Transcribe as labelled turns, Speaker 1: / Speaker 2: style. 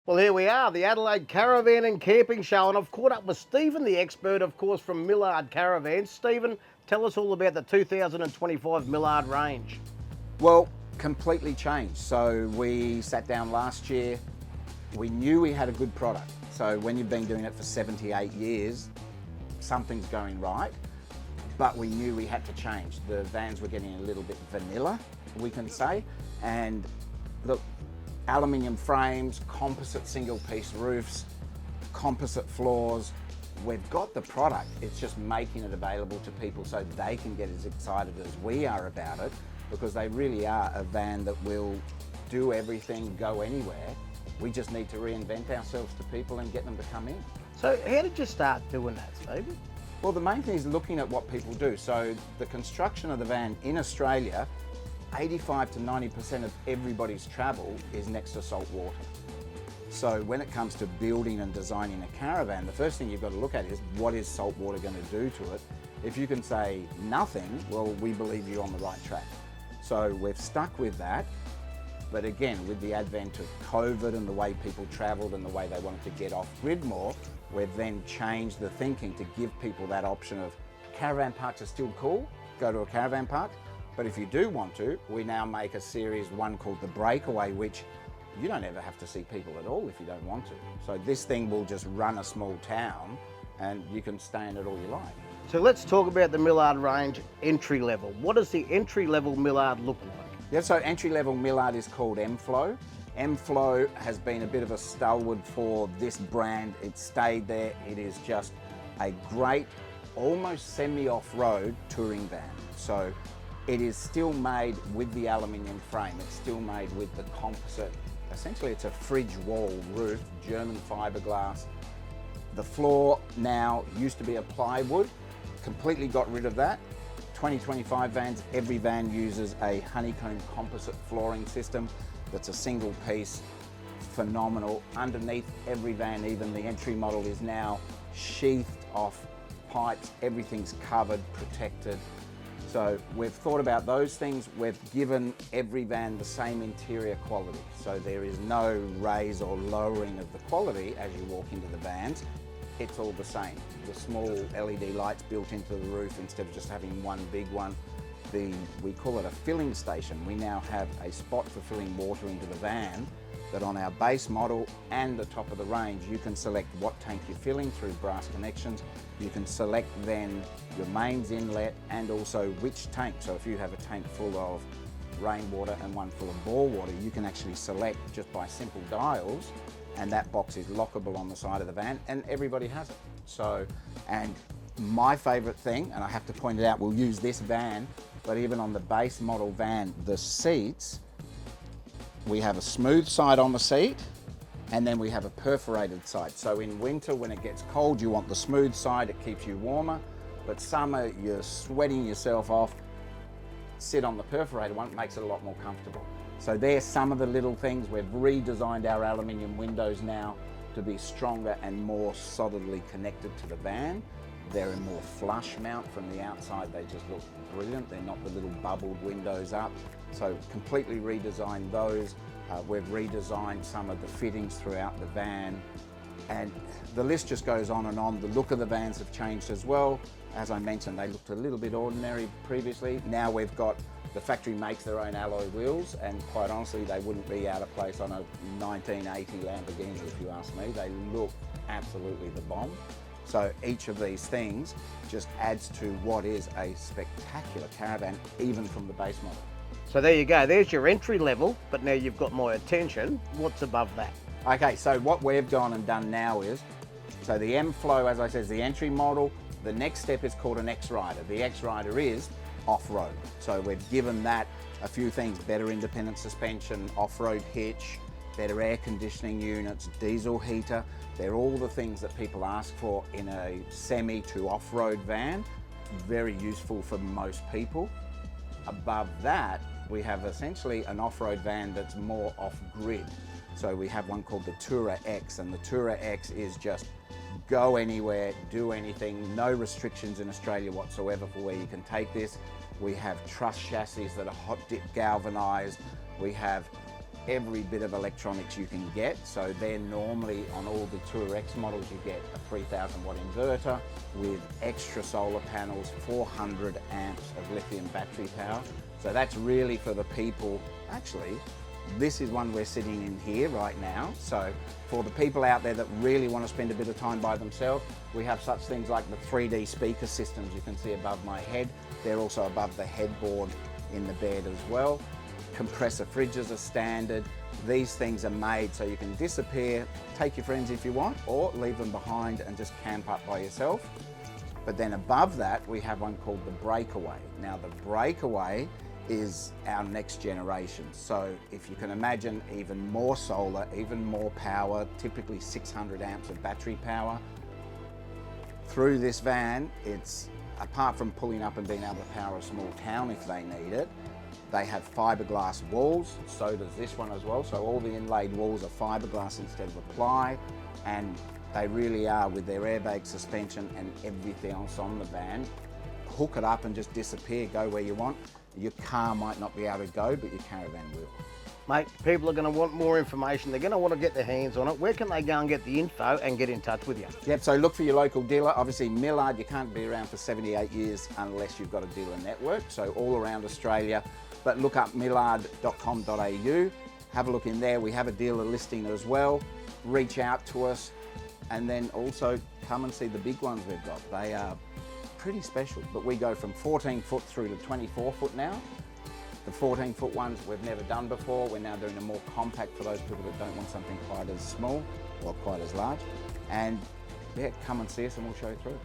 Speaker 1: Well, here we are, the Adelaide Caravan and Camping Show, and I've caught up with Stephen, the expert, of course, from Millard Caravans. Stephen, tell us all about the 2025 Millard range.
Speaker 2: Well, completely changed. So we sat down last year, we knew we had a good product. So when you've been doing it for 78 years, something's going right, but we knew we had to change. The vans were getting a little bit vanilla, we can say, and look, aluminium frames, composite single piece roofs, composite floors. We've got the product, it's just making it available to people so they can get as excited as we are about it, because they really are a van that will do everything, go anywhere. We just need to reinvent ourselves to people and get them to come in.
Speaker 1: So how did you start doing that, Stephen?
Speaker 2: Well, the main thing is looking at what people do. So the construction of the van in Australia, 85 to 90% of everybody's travel is next to salt water. So when it comes to building and designing a caravan, the first thing you've got to look at is what is salt water going to do to it? If you can say nothing, well, we believe you're on the right track. So we've stuck with that. But again, with the advent of COVID and the way people traveled and the way they wanted to get off grid more, we've then changed the thinking to give people that option of caravan parks are still cool, go to a caravan park. But if you do want to, we now make a series, one called the Breakaway, which you don't ever have to see people at all if you don't want to. So this thing will just run a small town and you can stay in it all you like.
Speaker 1: So let's talk about the Millard range entry level. What does the entry level Millard look like?
Speaker 2: Yeah, so entry level Millard is called Mflow. Mflow has been a bit of a stalwart for this brand. It's stayed there. It is just a great, almost semi-off-road touring van. So it is still made with the aluminium frame. It's still made with the composite. Essentially, it's a fridge wall roof, German fiberglass. The floor now used to be a plywood, completely got rid of that. 2025 vans, every van uses a honeycomb composite flooring system that's a single piece, phenomenal. Underneath every van, even the entry model, is now sheathed off pipes, everything's covered, protected. So we've thought about those things. We've given every van the same interior quality. So there is no raise or lowering of the quality as you walk into the vans. It's all the same. The small LED lights built into the roof instead of just having one big one. We call it a filling station. We now have a spot for filling water into the van that on our base model and the top of the range, you can select what tank you're filling through brass connections. You can select then your mains inlet and also which tank. So if you have a tank full of rainwater and one full of bore water, you can actually select just by simple dials, and that box is lockable on the side of the van and everybody has it. So, and my favorite thing, and I have to point it out, we'll use this van, but even on the base model van, the seats, we have a smooth side on the seat and then we have a perforated side. So in winter, when it gets cold, you want the smooth side, it keeps you warmer, but summer, you're sweating yourself off, sit on the perforated one, it makes it a lot more comfortable. So there's some of the little things. We've redesigned our aluminium windows now to be stronger and more solidly connected to the van. They're a more flush mount from the outside. They just look brilliant. They're not the little bubbled windows up. So completely redesigned those. We've redesigned some of the fittings throughout the van. And the list just goes on and on. The look of the vans have changed as well. As I mentioned, they looked a little bit ordinary previously. Now we've got, the factory makes their own alloy wheels, and quite honestly, they wouldn't be out of place on a 1980 Lamborghini if you ask me. They look absolutely the bomb. So each of these things just adds to what is a spectacular caravan, even from the base model.
Speaker 1: So there you go, there's your entry level, but now you've got my attention. What's above that?
Speaker 2: Okay, so what we've gone and done now is, so the Mflow, as I said, is the entry model. The next step is called an X-Rider. The X-Rider is off-road. So we've given that a few things: better independent suspension, off-road hitch, better air conditioning units, diesel heater. They're all the things that people ask for in a semi to off-road van. Very useful for most people. Above that, we have essentially an off-road van that's more off-grid. So we have one called the Tourer X, and the Tourer X is just go anywhere, do anything, no restrictions in Australia whatsoever for where you can take this. We have truss chassis that are hot dip galvanized. We have every bit of electronics you can get. So they're normally on all the Tour X models, you get a 3000 watt inverter with extra solar panels, 400 amps of lithium battery power. So that's really for the people. Actually, this is one we're sitting in here right now. So for the people out there that really want to spend a bit of time by themselves, we have such things like the 3D speaker systems you can see above my head. They're also above the headboard in the bed as well. Compressor fridges are standard. These things are made so you can disappear, take your friends if you want, or leave them behind and just camp up by yourself. But then above that, we have one called the Breakaway. Now the Breakaway is our next generation. So if you can imagine, even more solar, even more power, typically 600 amps of battery power. Through this van, it's, apart from pulling up and being able to power a small town if they need it, they have fiberglass walls, so does this one as well. So all the inlaid walls are fiberglass instead of a ply, and they really are, with their airbag suspension and everything else on the van. Hook it up and just disappear, go where you want. Your car might not be able to go, but your Caravan will.
Speaker 1: Mate, people are going to want more information. They're going to want to get their hands on it. Where can they go and get the info and get in touch with you?
Speaker 2: Yep, so look for your local dealer. Obviously, Millard, you can't be around for 78 years unless you've got a dealer network, so all around Australia. But look up millard.com.au, have a look in there. We have a dealer listing as well. Reach out to us, and then also come and see the big ones we've got. They are pretty special, but we go from 14 foot through to 24 foot now. The 14 foot ones we've never done before. We're now doing a more compact for those people that don't want something quite as small or quite as large. And yeah, come and see us and we'll show you through it.